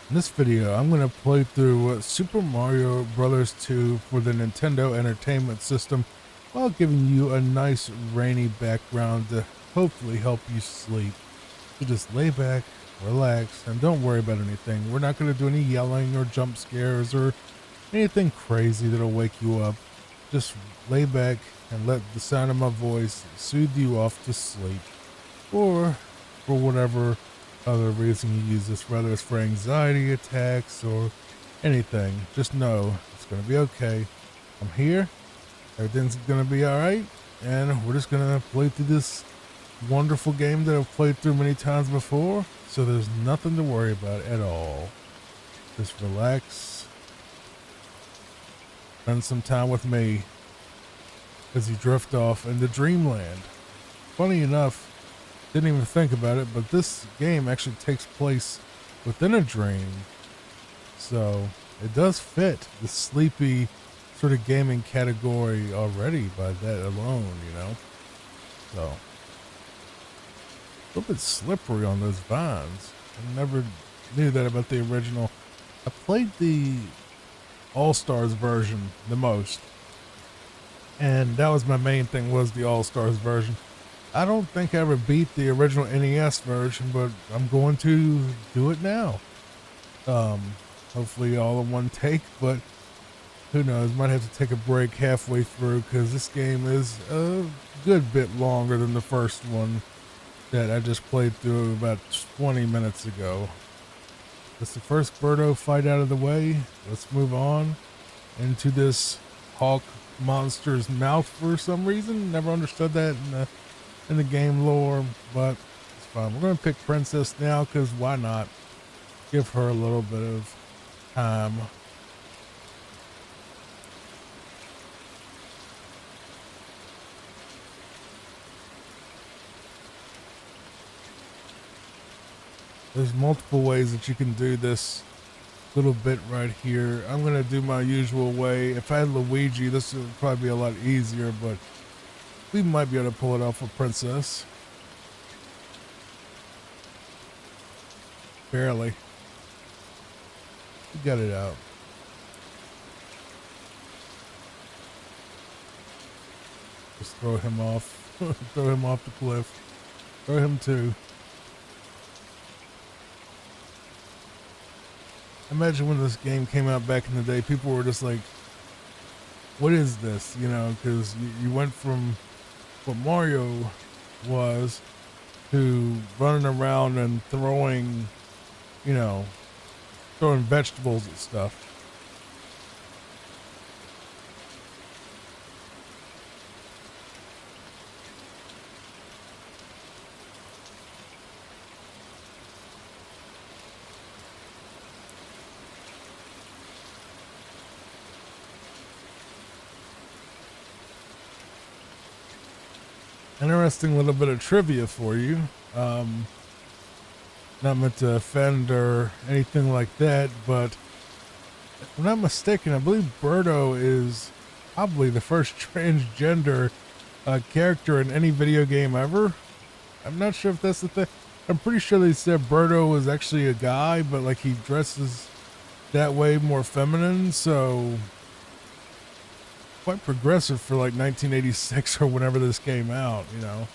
In this video, I'm going to play through Super Mario Bros. 2 for the Nintendo Entertainment System while giving you a nice rainy background to hopefully help you sleep. So just lay back, relax, and don't worry about anything. We're not going to do any yelling or jump scares or anything crazy that'll wake you up. Just lay back and let the sound of my voice soothe you off to sleep. Or for whatever other reason you use this, whether it's for anxiety attacks or anything, just know it's going to be okay. I'm here, everything's going to be all right, and we're just going to play through this wonderful game that I've played through many times before, so there's nothing to worry about at all. Just relax, spend some time with me as you drift off into dreamland. Funny enough, didn't even think about it, but this game actually takes place within a dream. So it does fit the sleepy sort of gaming category already by that alone, you know? So a little bit slippery on those vines. I never knew that about the original. I played the All-Stars version the most. And that was my main thing, was the All-Stars version. I don't think I ever beat the original NES version, but I'm going to do it now. Hopefully all in one take, but who knows, might have to take a break halfway through because this game is a good bit longer than the first one that I just played through about 20 minutes ago. That's the first Birdo fight out of the way. Let's move on into this Hawk monster's mouth for some reason. Never understood that in the game lore, but it's fine. We're going to pick Princess now because why not? Give her a little bit of time. There's multiple ways that you can do this little bit right here. I'm going to do my usual way. If I had Luigi, this would probably be a lot easier, but we might be able to pull it off with Princess. Barely. We got it out. Just throw him off. Throw him off the cliff. Throw him too. Imagine when this game came out back in the day, people were just like, what is this? You know, because you went from what Mario was to running around and throwing, you know, throwing vegetables at stuff. Interesting little bit of trivia for you. Not meant to offend or anything like that, but if I'm not mistaken, I believe Birdo is probably the first transgender character in any video game ever. I'm not sure if that's the thing. I'm pretty sure they said Birdo was actually a guy, but like he dresses that way, more feminine, so quite progressive for like 1986 or whenever this came out, you know.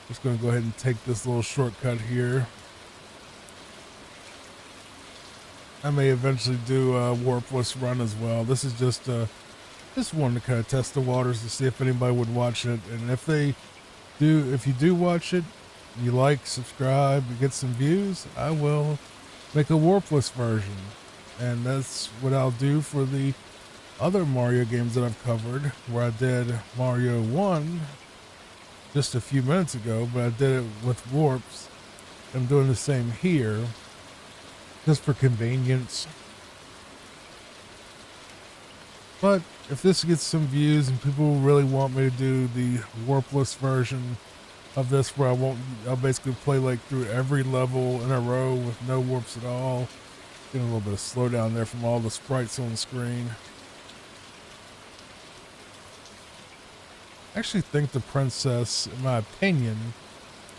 Just gonna go ahead and take this little shortcut here. I may eventually do a warpless run as well. This is just one to kind of test the waters to see if anybody would watch it, and if you do watch it, you like, subscribe, and get some views, I will make a warpless version, and that's what I'll do for the other Mario games that I've covered, where I did Mario 1 just a few minutes ago, but I did it with warps. I'm doing the same here, just for convenience. But if this gets some views and people really want me to do the warpless version of this, where I'll basically play like through every level in a row with no warps at all. Getting a little bit of slowdown there from all the sprites on the screen. I actually think the princess, in my opinion,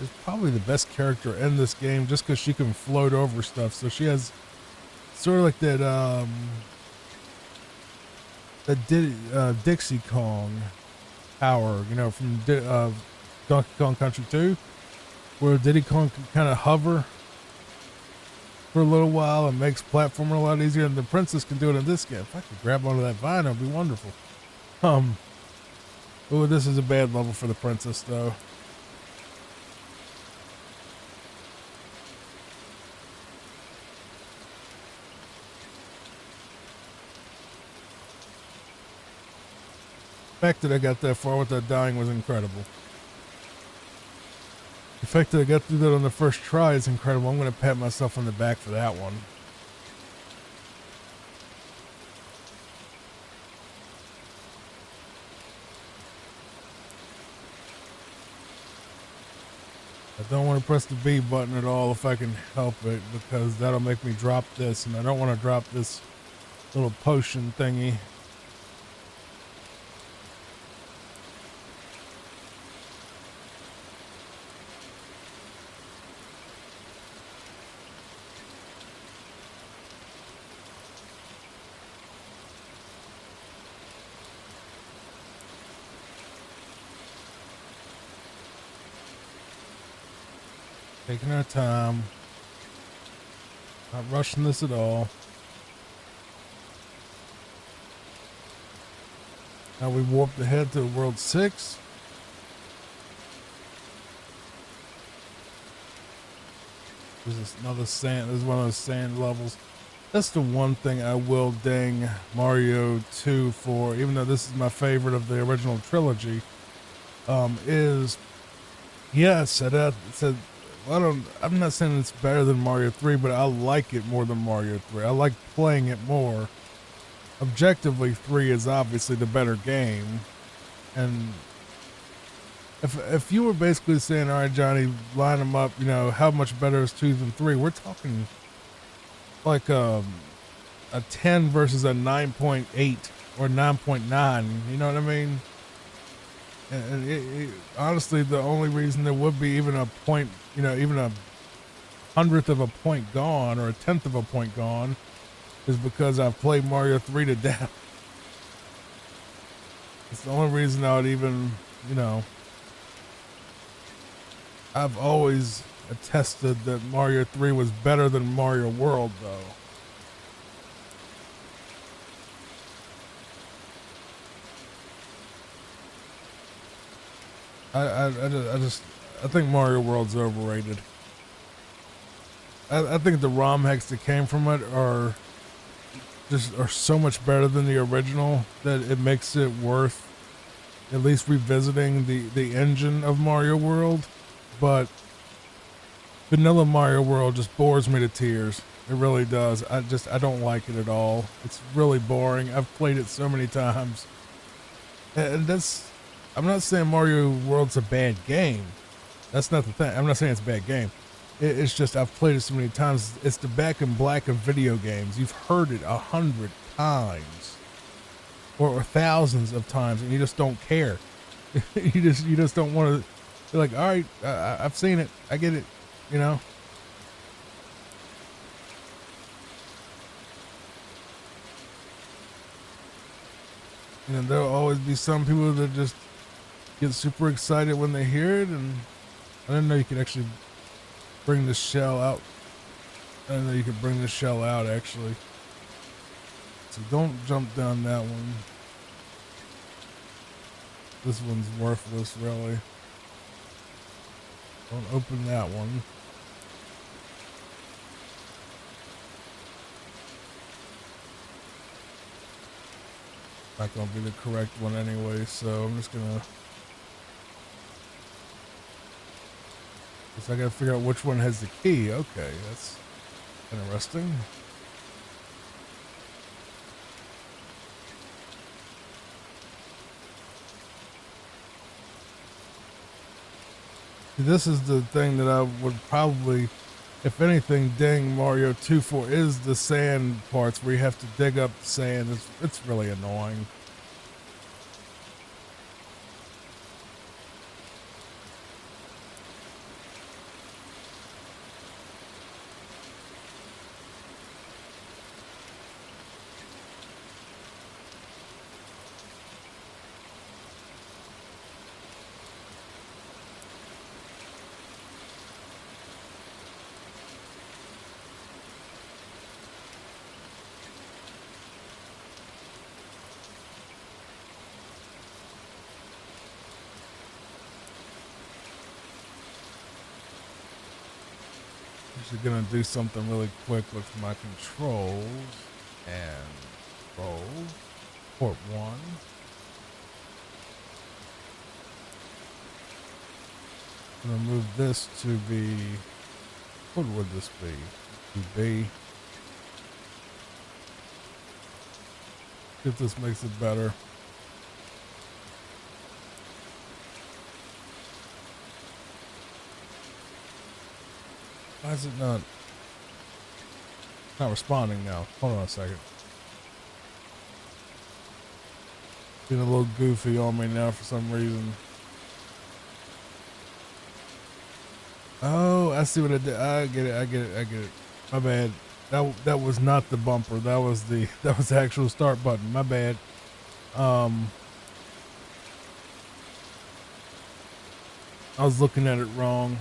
is probably the best character in this game just because she can float over stuff. So she has sort of like that Dixie Kong power, you know, from Donkey Kong Country 2, where Diddy Kong can kind of hover for a little while and makes platforming a lot easier, and the princess can do it in this game. If I could grab onto that vine, it'd be wonderful. Oh, this is a bad level for the princess, though. The fact that I got that far without dying was incredible. The fact that I got through that on the first try is incredible. I'm going to pat myself on the back for that one. I don't want to press the B button at all if I can help it, because that'll make me drop this, and I don't want to drop this little potion thingy. Taking our time. Not rushing this at all. Now we warped ahead to World 6. This is another sand. This is one of those sand levels. That's the one thing I will ding Mario 2 for, even though this is my favorite of the original trilogy, is, yes, I'm not saying it's better than Mario 3, but I like it more than Mario 3. I like playing it more. Objectively, 3 is obviously the better game. And if you were basically saying, all right, Johnny, line them up, you know, how much better is 2 than 3? We're talking like a 10 versus a 9.8 or 9.9. You know what I mean? And honestly, the only reason there would be even a point, you know, even a 100th of a point gone or a 10th of a point gone is because I've played Mario 3 to death. It's the only reason I would even, you know, I've always attested that Mario 3 was better than Mario World, though. I think Mario World's overrated. I think the ROM hacks that came from it are so much better than the original that it makes it worth at least revisiting the engine of Mario World. But vanilla Mario World just bores me to tears. It really does. I don't like it at all. It's really boring. I've played it so many times. And I'm not saying Mario World's a bad game. That's not the thing. I'm not saying it's a bad game. It's just I've played it so many times. It's the back in black of video games. You've heard it 100 times or thousands of times, and you just don't care. you just don't want to. You're like, all right, I've seen it. I get it. You know. And there'll always be some people that just get super excited when they hear it, and I didn't know you could actually bring the shell out. I didn't know you could bring the shell out, actually. So don't jump down that one. This one's worthless, really. Don't open that one. Not gonna be the correct one anyway, so I'm just gonna. Guess I gotta figure out which one has the key. Okay, that's interesting. This is the thing that I would probably, if anything, ding Mario 2 for, is the sand parts where you have to dig up sand. It's really annoying. actually gonna do something really quick with my controls and roll port 1. I'm gonna move this to be, what would this be? To B. If this makes it better. Why is it not responding now? Hold on a second. Being a little goofy on me now for some reason. Oh, I see what I did. I get it. My bad. That was not the bumper. That was the actual start button. My bad. I was looking at it wrong.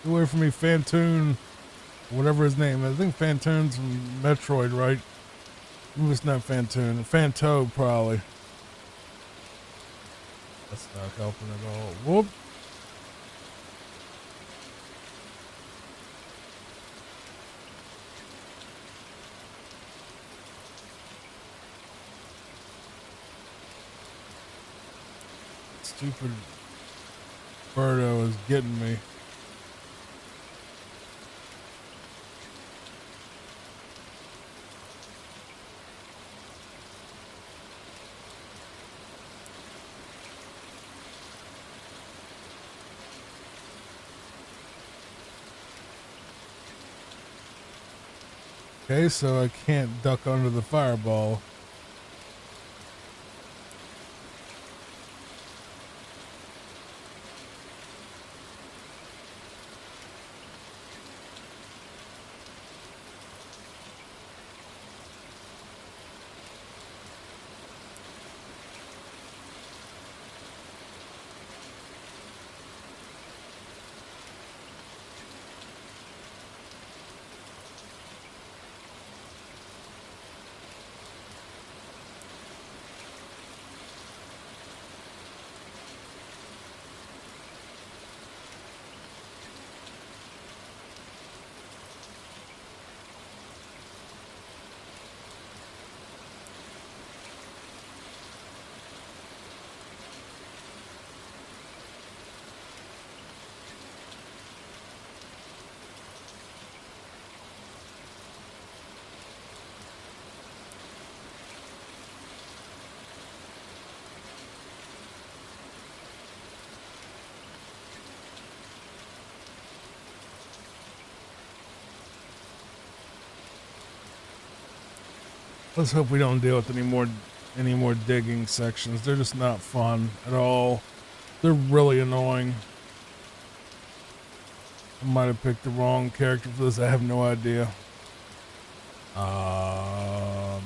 Get away from me, Phantoon. Whatever his name is. I think Phantoon's from Metroid, right? Maybe it's not Phantoon. Phantoad, probably. That's not helping at all. Whoop. Stupid Birdo is getting me. Okay, so I can't duck under the fireball. Let's hope we don't deal with any more digging sections. They're just not fun at all. They're really annoying. I might have picked the wrong character for this. I have no idea. I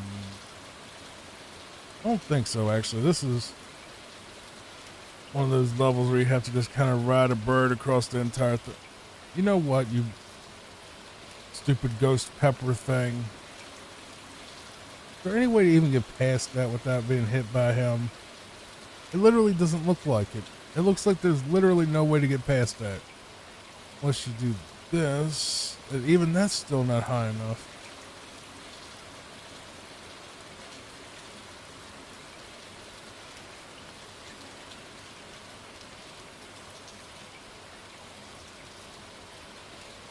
don't think so, actually. This is one of those levels where you have to just kind of ride a bird across the entire thing. You know what, you stupid ghost pepper thing. Is there any way to even get past that without being hit by him? It literally doesn't look like it. It looks like there's literally no way to get past that. Unless you do this. And even that's still not high enough.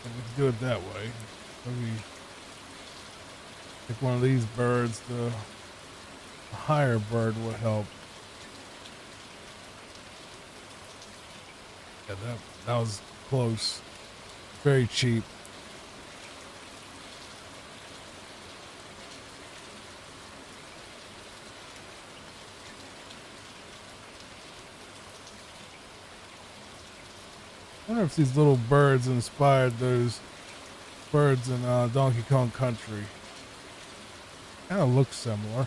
And we can do it that way. Maybe pick one of these birds. The higher bird will help. Yeah, that was close. Very cheap. I wonder if these little birds inspired those birds in Donkey Kong Country. Kind of looks similar.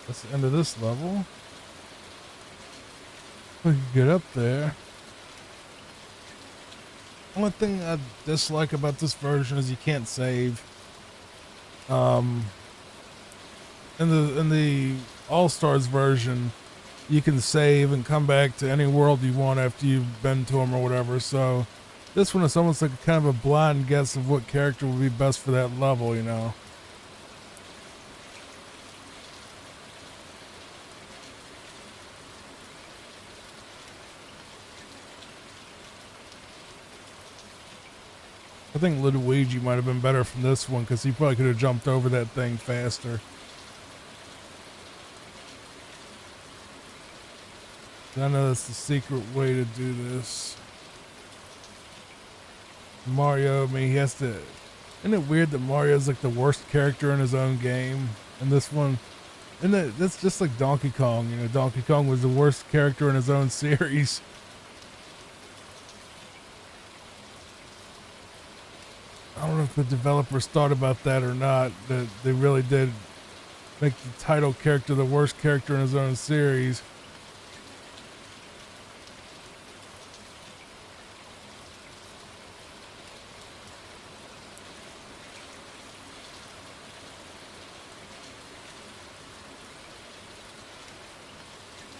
That's the end of this level. We can get up there. Only thing I dislike about this version is you can't save. Um, in the All Stars version, you can save and come back to any world you want after you've been to them or whatever. So this one is almost like a kind of a blind guess of what character would be best for that level, you know. I think Luigi might have been better from this one because he probably could have jumped over that thing faster. I know that's the secret way to do this. Mario, I mean, he has to. Isn't it weird that Mario's like the worst character in his own game? And this one, and that's just like Donkey Kong. You know, Donkey Kong was the worst character in his own series. I don't know if the developers thought about that or not. That they really did make the title character the worst character in his own series.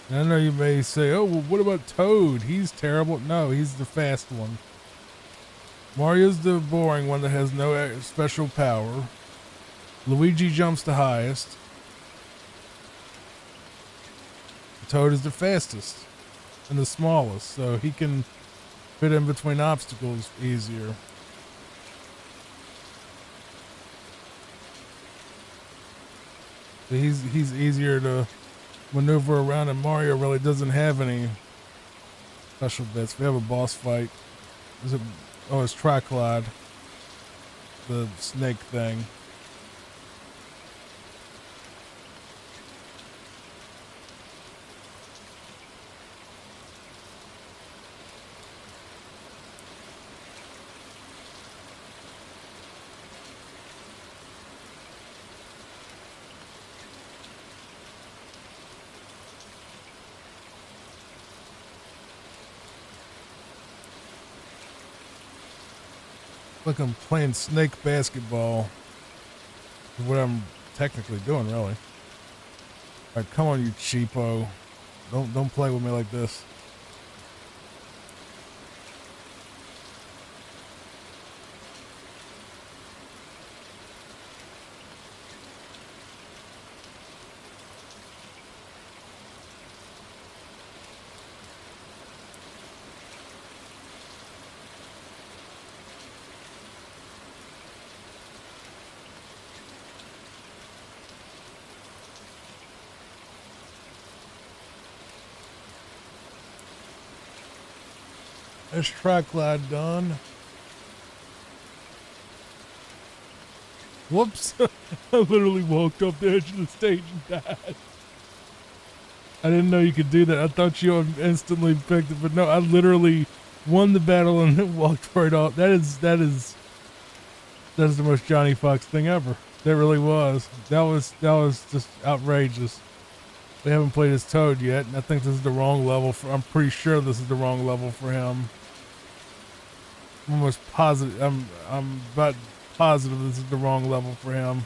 And I know you may say, oh, well, what about Toad? He's terrible. No, he's the fast one. Mario's the boring one that has no special power. Luigi jumps the highest. Toad is the fastest and the smallest, so he can fit in between obstacles easier. So he's easier to maneuver around, and Mario really doesn't have any special bits. We have a boss fight. Is it? Oh, it's Triclad, the snake thing. Look, I'm playing snake basketball. Is what I'm technically doing, really. All right, come on, you cheapo! Don't play with me like this. There's Triclad done. Whoops. I literally walked off the edge of the stage and died. I didn't know you could do that. I thought you instantly picked it, but no, I literally won the battle and then walked right off. That is the most Johnny Fox thing ever. That really was. That was just outrageous. We haven't played as Toad yet, and I think this is the wrong level for. I'm pretty sure this is the wrong level for him. I'm almost positive. I'm about positive this is the wrong level for him.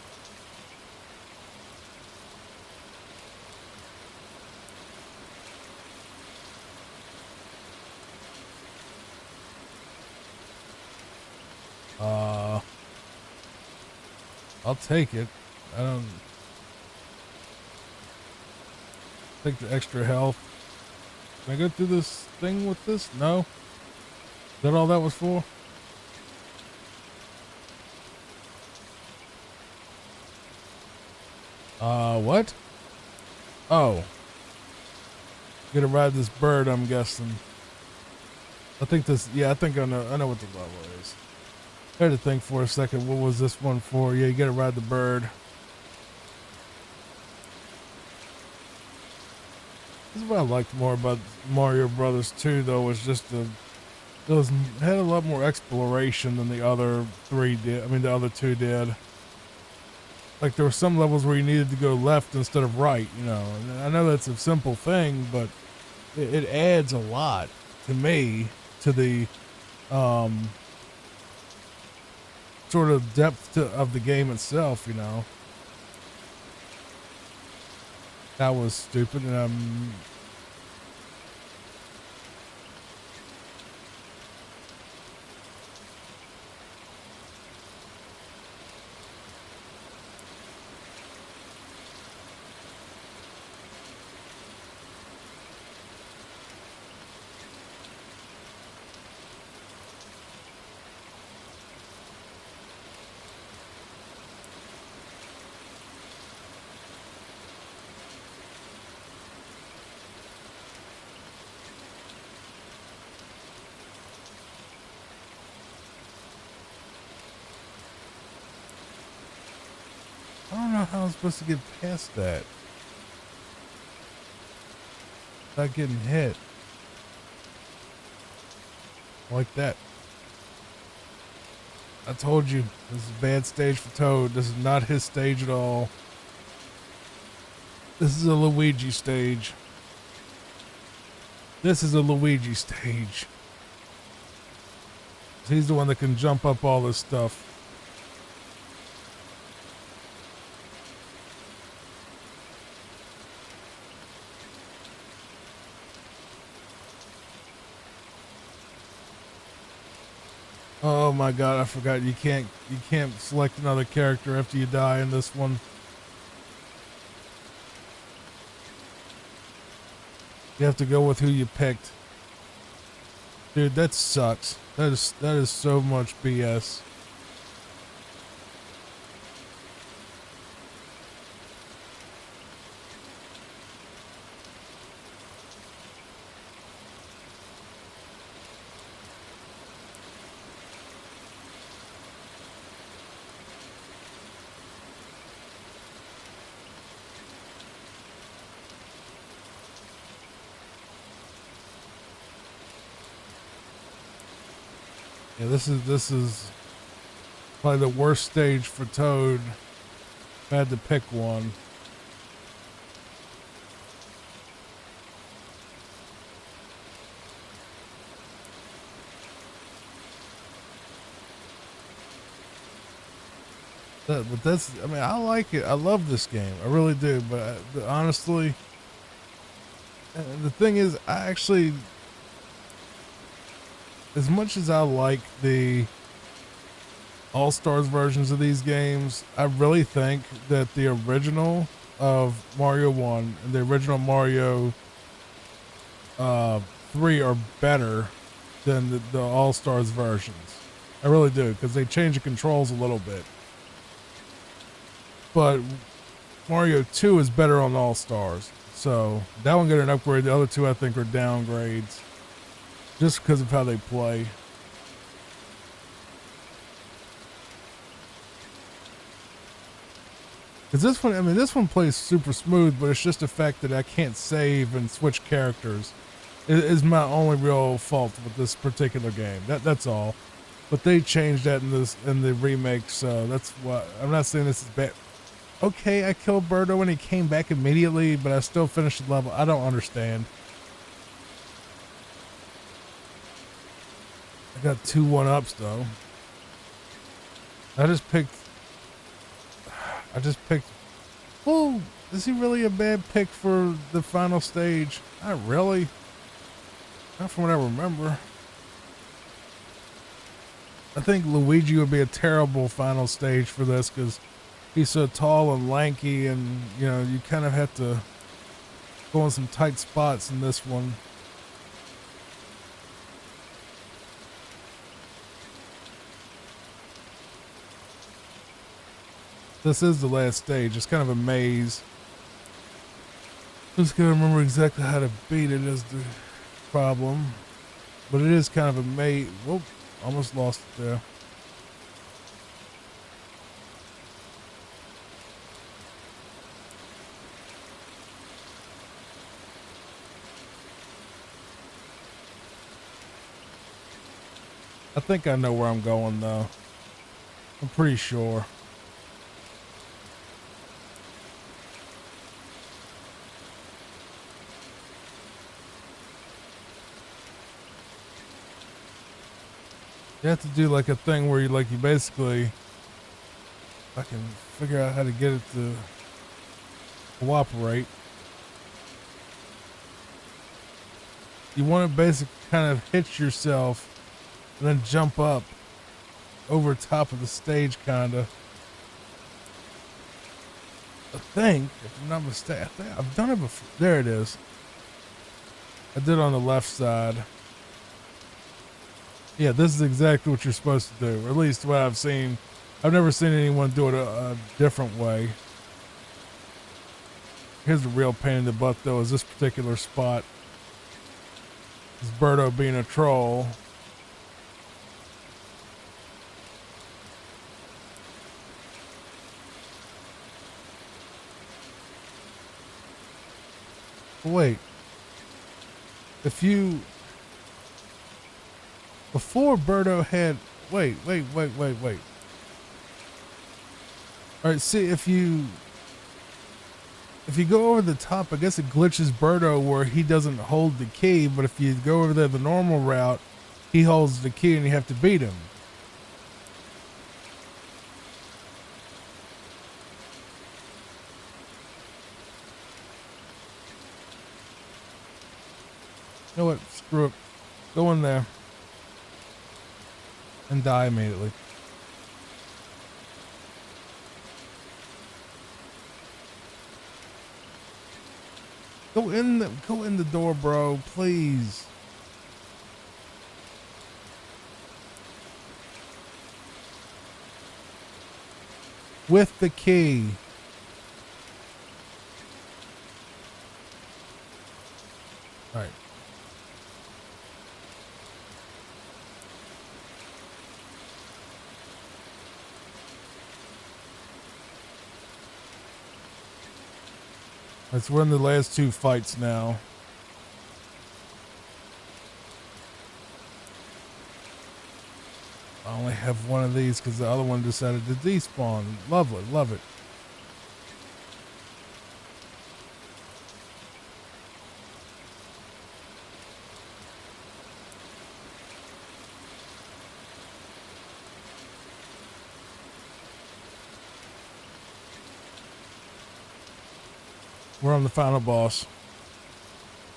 I'll take it. I don't take the extra health. Can I go through this thing with this? No? Is that all that was for? What? Oh. Gonna ride this bird, I'm guessing. I think this, yeah, I think I know what the level is. I had to think for a second, what was this one for? Yeah, you gotta ride the bird. This is what I liked more about Mario Brothers 2, though, was just it had a lot more exploration than the other three did. I mean, the other two did. Like, there were some levels where you needed to go left instead of right, you know. And I know that's a simple thing, but it adds a lot to me to the sort of depth of the game itself, you know. That was stupid, and I don't know how I'm supposed to get past that without getting hit like that. I told you, this is a bad stage for Toad. This is not his stage at all. This is a Luigi stage. This is a Luigi stage. He's the one that can jump up all this stuff. Oh my god, I forgot you can't select another character after you die in this one. You have to go with who you picked. Dude, that sucks. That is so much BS. Yeah, this is probably the worst stage for Toad. If I had to pick one. But that's, I mean, I like it. I love this game. I really do. But honestly, the thing is, I actually, as much as I like the All-Stars versions of these games, I really think that the original of Mario 1 and the original Mario 3 are better than the All-Stars versions. I really do, because they change the controls a little bit. But Mario 2 is better on All-Stars. So that one got an upgrade. The other two I think are downgrades. Just because of how they play. Because this one, I mean, this one plays super smooth, but it's just the fact that I can't save and switch characters. It is my only real fault with this particular game. That's all. But they changed that in the remake, so that's why I'm not saying this is bad. Okay, I killed Birdo and he came back immediately, but I still finished the level. I don't understand. I got 2 1-ups though. I just picked. Oh, is he really a bad pick for the final stage? Not really. Not from what I remember. I think Luigi would be a terrible final stage for this because he's so tall and lanky, and you know, you kind of have to go in some tight spots in this one. This is the last stage. It's kind of a maze. Just gotta remember exactly how to beat it is the problem. But it is kind of a maze. Whoop, almost lost it there. I think I know where I'm going though. I'm pretty sure. You have to do like a thing where you basically, I can figure out how to get it to cooperate. You want to basically kind of hit yourself and then jump up over top of the stage, kinda. I think, if I'm not mistaken, I think I've done it before. There it is. I did it on the left side. Yeah, this is exactly what you're supposed to do, or at least what I've seen. I've never seen anyone do it a different way. Here's the real pain in the butt, though, is this particular spot. This Birdo being a troll. Wait. If you... Before Birdo had... Wait. Alright, see, if you go over the top, I guess it glitches Birdo where he doesn't hold the key, but if you go over there the normal route, he holds the key and you have to beat him. You know what? Screw it. Go in there. And die immediately. Go in the door, bro, please. With the key. All right. Let's win the last two fights now. I only have one of these because the other one decided to despawn. Lovely, love it. We're on the final boss.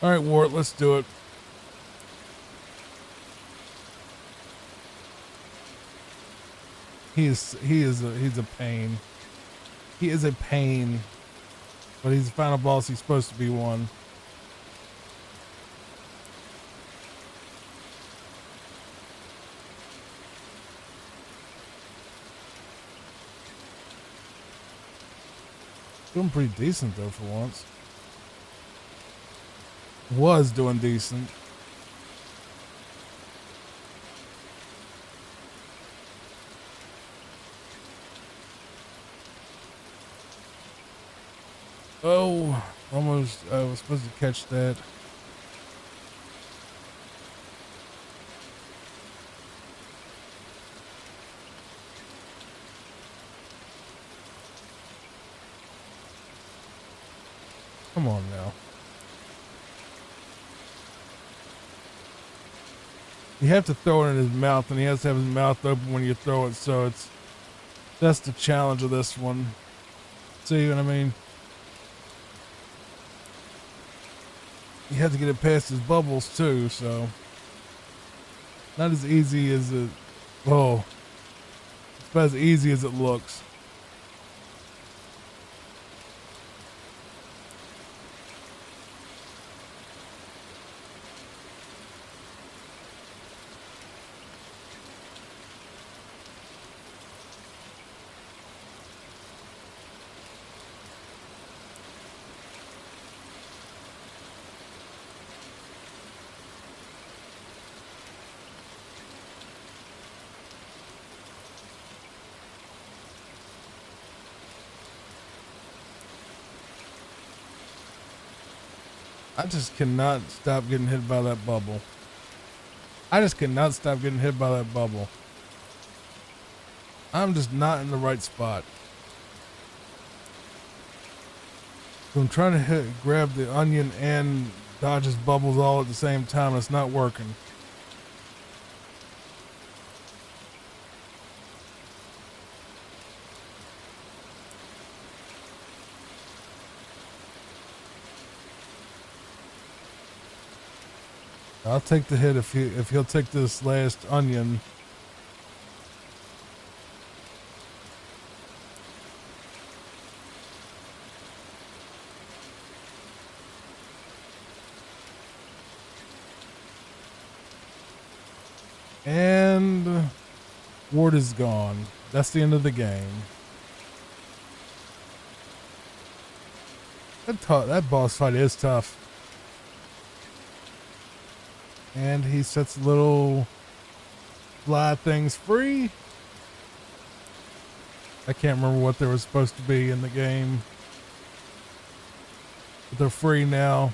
All right, Wart, let's do it. He's a pain. He is a pain, but he's the final boss. He's supposed to be one. Doing pretty decent though for once. Was doing decent. Oh, almost. I was supposed to catch that. Come on now. You have to throw it in his mouth, and he has to have his mouth open when you throw it, so that's the challenge of this one. See what I mean? You have to get it past his bubbles too, so not as easy as it. Oh, it's about as easy as it looks. I just cannot stop getting hit by that bubble. I just cannot stop getting hit by that bubble. I'm just not in the right spot. So I'm trying to grab the onion and dodge his bubbles all at the same time. It's not working. I'll take the hit if he'll take this last onion. And Ward is gone. That's the end of the game. That boss fight is tough. And he sets little fly things free. I can't remember what they were supposed to be in the game. But they're free now.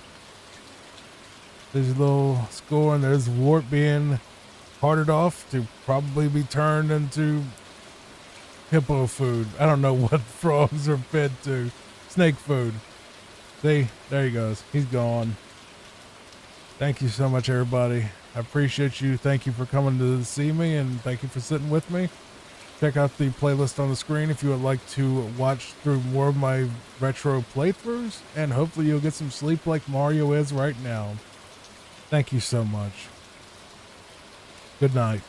There's a little score and there's Wart being carted off to probably be turned into hippo food. I don't know what frogs are fed to. Snake food. See, there he goes. He's gone. Thank you so much, everybody. I appreciate you. Thank you for coming to see me, and thank you for sitting with me. Check out the playlist on the screen if you would like to watch through more of my retro playthroughs, and hopefully you'll get some sleep like Mario is right now. Thank you so much. Good night.